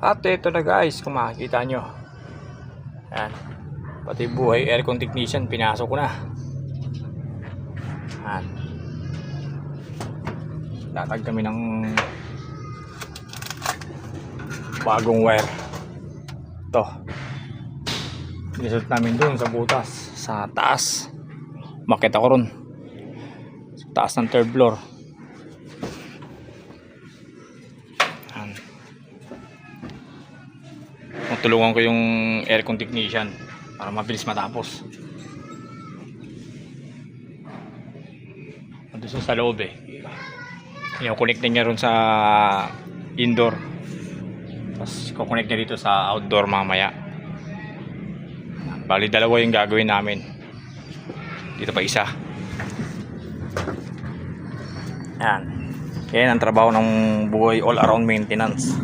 At ito na guys, kung makikita nyo, yan, pati buhay aircon technician pinasok ko na. Yan, latag kami ng bagong wire. Ito, inisot namin dun sa butas sa taas. Makita ko ron sa taas ng third floor. Tulungan ko yung aircon technician para mabilis matapos. Doon sa loob i-connect niya ron sa indoor, tapos i-connect niya dito sa outdoor mamaya. Bali dalawa yung gagawin namin. Dito pa isa. Yan ang trabaho ng buhay all around maintenance.